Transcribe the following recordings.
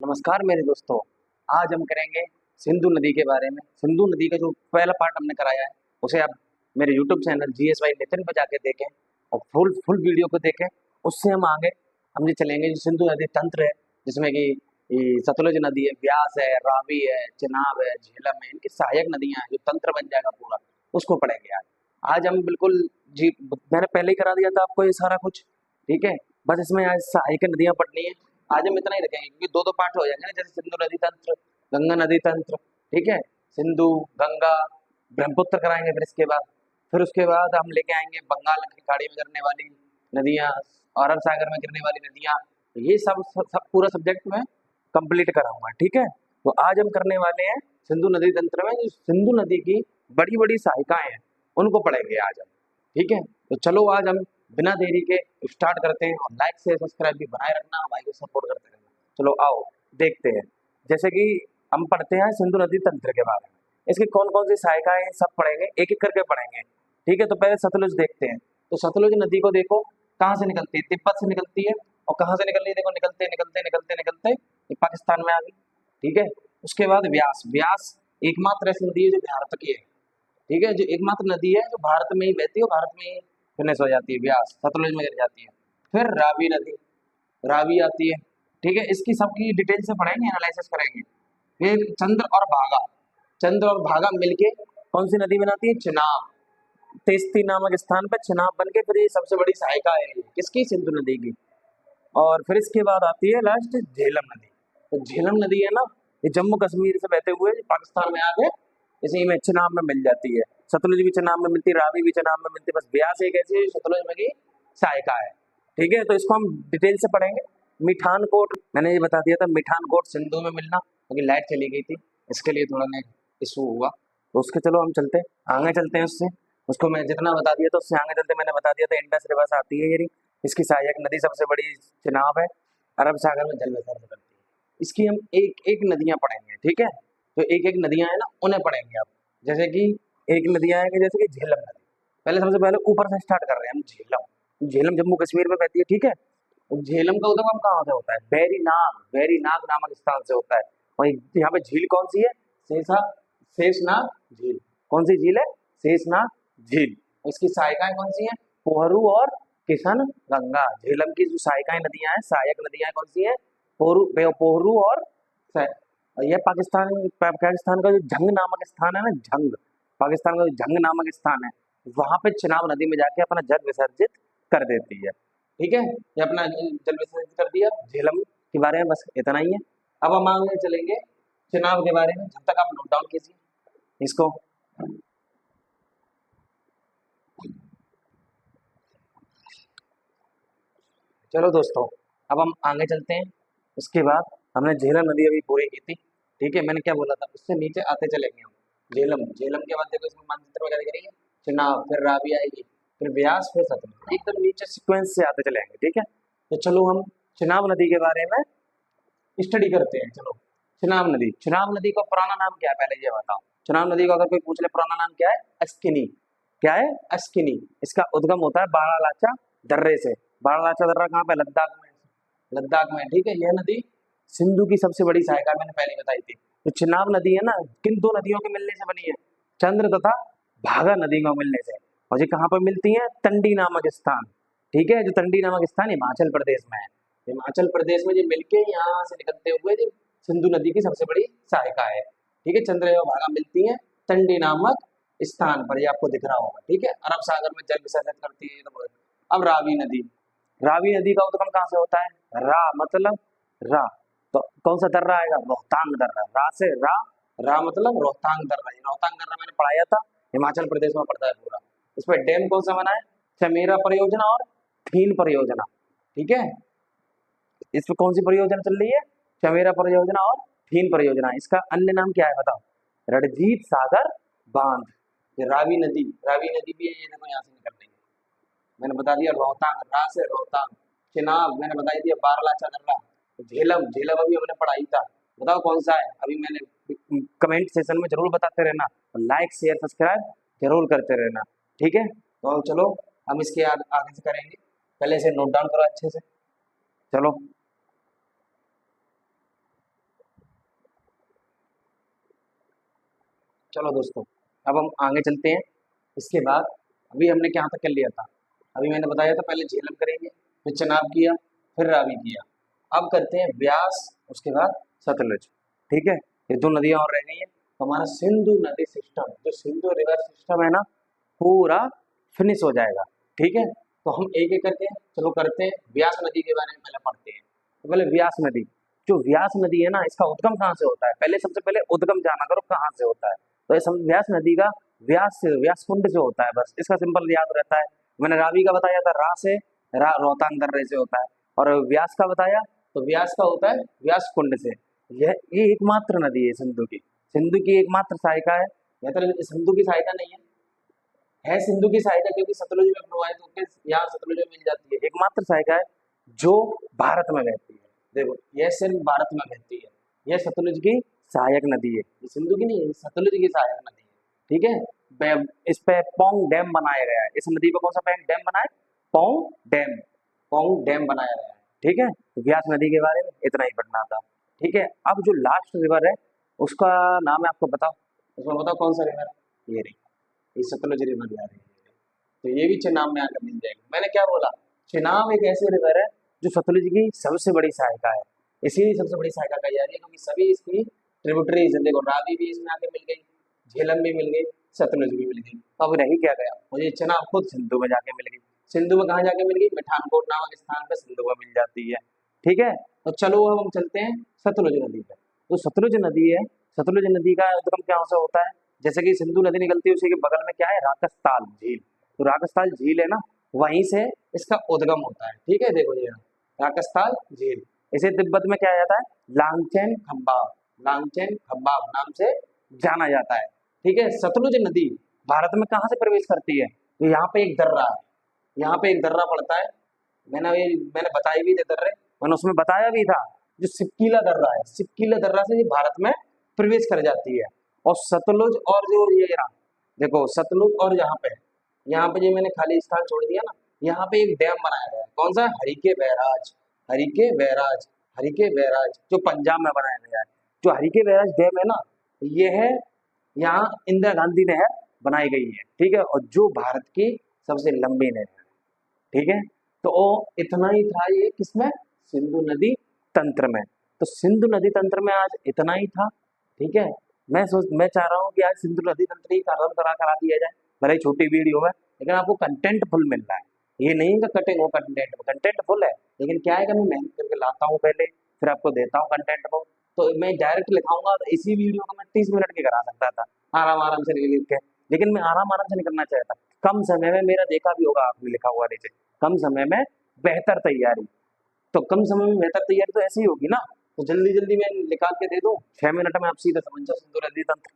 नमस्कार मेरे दोस्तों। आज हम करेंगे सिंधु नदी के बारे में। सिंधु नदी का जो पहला पार्ट हमने कराया है उसे आप मेरे यूट्यूब चैनल GSY नितिन पर जाके देखें और फुल फुल वीडियो को देखें। उससे हम आगे हम ये चलेंगे जो सिंधु नदी तंत्र है, जिसमें कि ये सतलुज नदी है, ब्यास है, रावी है, चिनाब है, झेलम है, इनकी सहायक नदियां हैं जो तंत्र बन जाएगा पूरा, उसको पढ़ेंगे आज। आज हम बिल्कुल जी, मैंने पहले ही करा दिया था आपको ये सारा कुछ, ठीक है। बस इसमें आज सहायक नदियां पढ़नी है। आज हम इतना ही रखेंगे क्योंकि दो दो पार्ट हो जाएंगे ना, जैसे सिंधु नदी तंत्र, गंगा नदी तंत्र, ठीक है। सिंधु, गंगा, ब्रह्मपुत्र कराएंगे, फिर उसके बाद हम लेके आएंगे बंगाल की खाड़ी में गिरने वाली नदियां, अरब सागर में गिरने वाली नदियां। ये सब पूरा सब्जेक्ट में कंप्लीट कराऊंगा, ठीक है। तो आज हम करने वाले हैं सिंधु नदी तंत्र में जो सिंधु नदी की बड़ी बड़ी सहायिकाएं हैं उनको पढ़ेंगे आज हम, ठीक है। तो चलो आज हम बिना देरी के स्टार्ट करते हैं, और लाइक से सब्सक्राइब भी बनाए रखना, भाई को सपोर्ट करते रहना। चलो आओ देखते हैं। जैसे कि हम पढ़ते हैं सिंधु नदी तंत्र के बारे में, इसकी कौन कौन सी सहायिकाएं हैं सब पढ़ेंगे, एक एक करके पढ़ेंगे, ठीक है। तो पहले सतलुज देखते हैं। तो सतलुज नदी को देखो कहाँ से निकलती है, तिब्बत से निकलती है। और कहाँ से निकल रही है, देखो निकलते निकलते निकलते निकलते ये पाकिस्तान में आ गई, ठीक है। उसके बाद व्यास, व्यास एकमात्र ऐसी नदी है जो भारत की है, ठीक है, जो एकमात्र नदी है जो भारत में ही बहती है और भारत में ही फिनिश हो जाती है, व्यास सतलुज में गिर जाती है। फिर रावी नदी, रावी आती है, ठीक है। इसकी सबकी डिटेल से पढ़ेंगे, एनालिसिस करेंगे। फिर चंद्र और भागा, चंद्र और भागा मिलके कौन सी नदी बनाती है, चिनाब। तेस्ती नामक स्थान पर चिनाब बन के फिर ये सबसे बड़ी सहायिका है किसकी, सिंधु नदी की। और फिर इसके बाद आती है लास्ट झेलम नदी। तो झेलम नदी है ना, ये जम्मू कश्मीर से बहते हुए पाकिस्तान में आके इसी में चिनाब में मिल जाती है। सतलुज भी चिनाब में मिलती है, रावी भी चिनाब में मिलती है, बस ब्यास एक ऐसी सतलुज में की सहायिका है, ठीक है। तो इसको हम डिटेल से पढ़ेंगे। मिठान कोट मैंने ये बता दिया था, मिठान कोट सिंधु में मिलना, क्योंकि लाइट चली गई थी इसके लिए थोड़ा नेट इशू हुआ। तो उसके चलो हम चलते हैं आगे, चलते हैं उससे। उसको मैं जितना बता दिया तो उससे आगे चलते, मैंने बता दिया था इंडस रिवर से आती है ये, इसकी सहायक नदी सबसे बड़ी चिनाब है, अरब सागर में जल विसर्जन करती है। इसकी हम एक एक नदियां पढ़ेंगे, ठीक है। तो एक एक नदियां हैं ना उन्हें पढ़ेंगे अब। जैसे कि एक नदियां हैं कि जैसे कि झेलम नदी, पहले सबसे पहले ऊपर से स्टार्ट कर रहे हैं हम। झेलम, झेलम जम्मू कश्मीर में बहती है, ठीक है। और झेलम का उद्गम कहाँ से होता है, बैरीनाग, बैरीनाग नामक स्थान से होता है। और यहाँ पे झील कौन सी है, शेषा शेषनाग झील। कौन सी झील है, शेषनाग झील। इसकी सहायिकाएं कौन सी हैं, पोहरू और किशन गंगा। झेलम की जो सहायिकाएं नदियां हैं, सहायक नदियां कौन सी हैं, पोहरू और यह पाकिस्तान का जो झंग नामक स्थान है ना, झंग, पाकिस्तान का जो झंग नामक स्थान है, वहां पे चिनाब नदी में जाके अपना जल विसर्जित कर देती है, ठीक है। ये अपना जल विसर्जित कर दिया। झेलम के बारे में बस इतना ही है। अब हम आगे चलेंगे चिनाब के बारे में, जब तक आप नोट डाउन कीजिए इसको। चलो दोस्तों, अब हम आगे चलते हैं। उसके बाद हमने झेलम नदी अभी पूरी की थी, ठीक है। मैंने क्या बोला था, उससे नीचे आते चलेंगे हम। झेलम, झेलम के बाद देखो इसमें मानचित्र वगैरह करेंगे, चिनाब, फिर रावी आएगी, फिर व्यास, फिर सतलुज, एकदम नीचे सीक्वेंस से आते चलेंगे, ठीक है। तो चलो हम चिनाब नदी के बारे में स्टडी करते हैं। चलो चिनाब नदी, चिनाब नदी का पुराना नाम क्या है पहले ये बताओ। चिनाब नदी का अगर कोई पूछ ले पुराना नाम क्या है, अस्किनी। क्या है, अस्किनी। इसका उद्गम होता है बारालाचा दर्रे से। बारालाचा दर्रा कहाँ पे, लद्दाख में, लद्दाख में, ठीक है। यह नदी सिंधु की सबसे बड़ी सहायिका मैंने पहले बताई थी। तो चिनाब नदी है ना, किन दो नदियों के मिलने से बनी है, चंद्र तथा भागा नदी का मिलने से। और ये कहाँ पर मिलती है, तंडी नामक स्थान, ठीक है। जो तंडी नामक स्थान हिमाचल प्रदेश में है, हिमाचल प्रदेश में ये मिलके यहाँ से निकलते हुए ये सिंधु नदी की सबसे बड़ी सहायिका है, ठीक है। चंद्र एवं भागा मिलती है तंडी नामक स्थान पर, ये आपको दिख रहा होगा, ठीक है। अरब सागर में जल विसर्जित करती है तो। अब रावी नदी, रावी नदी का उद्गम कहाँ से होता है, रा मतलब रा, तो कौन सा दर्रा आएगा, रोहतांग दर्रा। रा से रा, रा मतलब रोहतांग दर्रा। ये रोहतांग दर्रा मैंने पढ़ाया था, हिमाचल प्रदेश में पड़ता है पूरा। इस पर डैम कौन सा बना है, चमेरा परियोजना और थीन परियोजना, ठीक है। इस पर कौन सी परियोजना चल रही है, चमेरा परियोजना और थीन परियोजना। इसका अन्य नाम क्या है बताओ, रणजीत सागर बांध। ये रावी नदी, रावी नदी भी है, ये देखो यहाँ से निकल रही है। मैंने बता दिया रोहतांग, रा से रोहतांग। चिनाब मैंने बता दिया बारलाचा दर्रा। झेलम, झेलम अभी हमने पढ़ाई था, बताओ कौन सा है अभी। मैंने कमेंट सेशन में जरूर बताते रहना, लाइक शेयर सब्सक्राइब जरूर करते रहना, ठीक है। तो चलो हम इसके आगे से करेंगे, पहले से नोट डाउन करो अच्छे से। चलो चलो दोस्तों, अब हम आगे चलते हैं। इसके बाद अभी हमने क्या तक कर लिया था, अभी मैंने बताया था पहले झेलम करेंगे, फिर चनाब किया, फिर रावी किया। अब करते हैं ब्यास, उसके बाद सतलुज। ठीक है, ये दो नदियां और रह गई हैं। तो हमारा सिंधु नदी सिस्टम, जो सिंधु रिवर सिस्टम है ना, पूरा फिनिश हो जाएगा। ठीक है, तो हम एक एक करके चलो करते हैं। व्यास नदी के बारे में पहले पढ़ते हैं। तो पहले व्यास नदी, जो व्यास नदी है ना, इसका उद्गम कहाँ से होता है, पहले सबसे पहले उद्गम जाना करो कहाँ से होता है। तो इस व्यास नदी का व्यास से, व्यास कुंड से होता है, बस इसका सिंपल याद रहता है। मैंने रावी का बताया था, रा से, रोहतांग दर्रे से होता है। और व्यास का बताया, तो व्यास का होता है व्यास कुंड से। ये एकमात्र नदी है सिंधु की, सिंधु की एकमात्र सहायिका है। मतलब सिंधु की सहायता नहीं है सिंधु की सहायता, क्योंकि सतलुज में प्रवाहित होकर यहाँ सतलुज में मिल जाती है। एकमात्र सहायिका है जो भारत में बहती है। देखो, यह सिर्फ भारत में बहती है, यह सतलुज की सहायक नदी है, ये सिंधु की नहीं है, सतलुज की सहायक नदी है। ठीक है, इस पे पोंग डैम बनाया गया है। इस नदी पे कौन सा डैम बना है, पोंग डैम, पोंग डैम बनाया गया है। ठीक है, तो व्यास नदी के बारे में इतना ही पढ़ना था। ठीक है, अब जो लास्ट रिवर है उसका नाम है, आपको बताओ, उसमें बताओ कौन सा रिवर है, ये रही, ये सतलुज रिवर जा रही है। तो ये भी चेनाब में आकर मिल जाएगी। मैंने क्या बोला, चेनाब एक ऐसी रिवर है जो सतलुज की सबसे बड़ी सहायका है, इसीलिए सबसे बड़ी सहायका कही जा रही है, क्योंकि सभी इसकी ट्रिब्यूटरीज है। देखो, रावी भी इसमें आके मिल गई, झेलम भी मिल गई, सतलुज भी मिल गई। तो अब रही क्या गया, मुझे चेनाब खुद सिंधु में जाके मिल गई। सिंधु में कहाँ जाके मिल गई, मिठानकोट नामक स्थान पर सिंधु में मिल जाती है। ठीक है, तो चलो अब हम चलते हैं सतलुज नदी पे। तो सतलुज नदी है, सतलुज नदी का उद्गम क्या से होता है, जैसे कि सिंधु नदी निकलती है, उसी के बगल में क्या है, राकसताल झील। तो राकसताल झील है ना, वहीं से इसका उद्गम होता है। ठीक है, देखो ये राकसताल झील, इसे तिब्बत में क्या जाता है, लांगचेन खम्बाब, लांगचेन खम्बाब नाम से जाना जाता है। ठीक है, सतलुज नदी भारत में कहाँ से प्रवेश करती है, तो यहाँ पे एक दर्रा है, यहाँ पे एक दर्रा पड़ता है। मैंने बताई भी थे दर्रे, मैंने उसमें बताया भी था, जो सिपकीला दर्रा है, सिपकीला दर्रा से ये भारत में प्रवेश कर जाती है। और सतलुज और जो ये रहा, देखो सतलुज और यहाँ पे जो मैंने खाली स्थान छोड़ दिया ना, यहाँ पे एक डैम बनाया गया है। कौन सा, Harike barrage, Harike barrage, Harike barrage, जो पंजाब में बनाया गया है। जो हरिके बैराज डैम है ना, ये है, यहाँ इंदिरा गांधी नहर बनाई गई है। ठीक है, और जो भारत की सबसे लंबी नहर है। ठीक है, तो इतना ही था ये किसमें, सिंधु नदी तंत्र में। तो सिंधु नदी तंत्र में आज इतना ही था। ठीक है, मैं चाह रहा हूँ कि आज सिंधु नदी तंत्र ही खत्म करा दिया जाए, भले ही छोटी वीडियो है, लेकिन आपको कंटेंट फुल मिल रहा है। ये नहीं कि कटिंग हो, कंटेंट फुल है, लेकिन क्या है कि मैं मेहनत करके लाता हूँ पहले, फिर आपको देता हूँ कंटेंट को। तो मैं डायरेक्ट लिखाऊंगा तो इसी वीडियो को मैं 30 मिनट की करा सकता था, आराम आराम से लिख के, लेकिन मैं आराम आराम से नहीं करना चाहता। कम समय में, मेरा देखा भी होगा आपने लिखा हुआ नीचे, कम समय में बेहतर तैयारी। तो कम समय में बेहतर तैयारी तो ऐसी ही होगी ना, तो जल्दी जल्दी मैं निकाल के दे दूं, 6 मिनट में आप सीधा समझ जाओ सिंधु नदी तंत्र।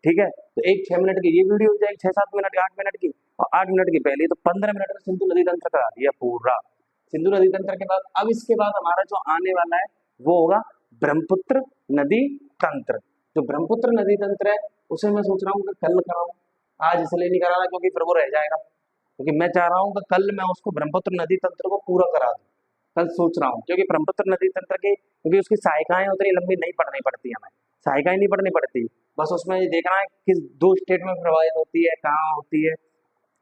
ठीक है, तो एक 6 मिनट की ये वीडियो हो जाएगी, 6-7 मिनट 8 मिनट की, और 8 मिनट की पहले, तो 15 मिनट में सिंधु नदी तंत्र करा दिया पूरा। सिंधु नदी तंत्र के बाद अब इसके बाद हमारा जो आने वाला है वो होगा ब्रह्मपुत्र नदी तंत्र। जो ब्रह्मपुत्र नदी तंत्र है उसे मैं सोच रहा हूँ कि कल कराऊं, आज इसलिए नहीं करा रहा क्योंकि फिर वो रह जाएगा, क्योंकि मैं चाह रहा हूँ कि कल मैं उसको ब्रह्मपुत्र नदी तंत्र को पूरा करा दूं। कल सोच रहा हूँ, क्योंकि ब्रह्मपुत्र नदी तंत्र के, क्योंकि उसकी सहायिकाएं उतनी लंबी नहीं पढ़नी पड़ती हमें, सहायिकाएं नहीं पढ़नी पड़ती, बस उसमें ये देखना है किस दो स्टेट में प्रभावित होती है, कहाँ होती है,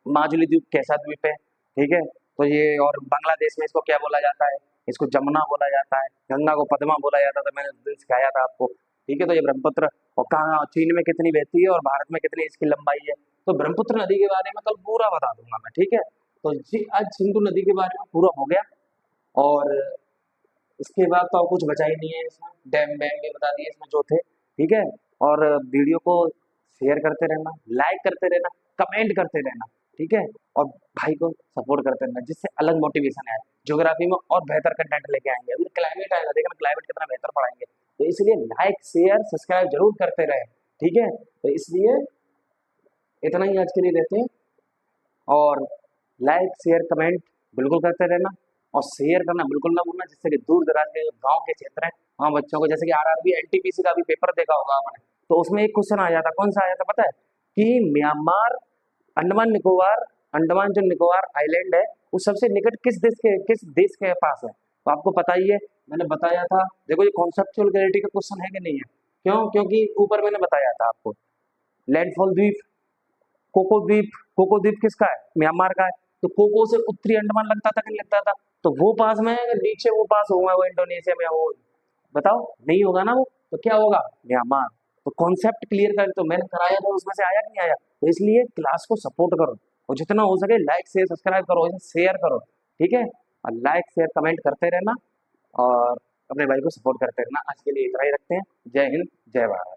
माजुली द्वीप कैसा द्वीप है। ठीक है, तो ये, और बांग्लादेश में इसको क्या बोला जाता है, इसको जमुना बोला जाता है, गंगा को पद्मा बोला जाता था, मैंने उस दिन सिखाया था आपको। ठीक है, तो ये ब्रह्मपुत्र, और कहाँ चीन में कितनी बहती है और भारत में कितनी इसकी लंबाई है, तो ब्रह्मपुत्र नदी के बारे में कल पूरा बता दूंगा मैं। ठीक है, तो जी आज सिंधु नदी के बारे में पूरा हो गया, और इसके बाद तो और कुछ बचा ही नहीं है इसमें, डैम वैम भी बता दिए इसमें जो थे। ठीक है, और वीडियो को शेयर करते रहना, लाइक करते रहना, कमेंट करते रहना। ठीक है, और भाई को सपोर्ट करते रहना, जिससे अलग मोटिवेशन आए, ज्योग्राफी में और बेहतर कंटेंट लेके आएंगे। अभी क्लाइमेट आएगा, देखना क्लाइमेट कितना बेहतर पढ़ाएंगे, तो इसलिए लाइक शेयर सब्सक्राइब जरूर करते रहे। ठीक है, तो इसलिए इतना ही आज के लिए रहते हैं, और लाइक शेयर कमेंट बिल्कुल करते रहना, और शेयर करना बिल्कुल ना भूलना, जिससे कि दूर दराज के जो गाँव के क्षेत्र हैं वहाँ बच्चों को, जैसे कि आरआरबी एनटीपीसी का भी पेपर देखा होगा आपने, तो उसमें एक क्वेश्चन आ जाता, कौन सा आया था पता है, कि म्यांमार, अंडमान निकोबार, अंडमान जो निकोबार आइलैंड है वो सबसे निकट किस देश के पास है। तो आपको पता ही है, मैंने बताया था। देखो ये कॉन्सेप्चुअल क्लैरिटी का क्वेश्चन है कि नहीं है, क्यों, क्योंकि ऊपर मैंने बताया था आपको, लैंडफॉल द्वीप, कोको द्वीप किसका है? म्यांमार का है। तो कोको से उत्तरी अंडमान लगता था कि नहीं लगता था? तो वो पास में है अगर नीचे वो पास हुआ है वो इंडोनेशिया में, वो बताओ नहीं होगा ना वो, तो क्या होगा? म्यांमार। तो कॉन्सेप्ट क्लियर कर, तो मैंने कराया था उसमें से आया कि नहीं आया? तो इसलिए क्लास को सपोर्ट करो और जितना हो सके लाइक शेयर सब्सक्राइब करो, इसे शेयर करो, ठीक है? और लाइक शेयर कमेंट करते रहना और अपने भाई को सपोर्ट करते रहना। आज के लिए इतना ही रखते हैं। जय हिंद, जय भारत।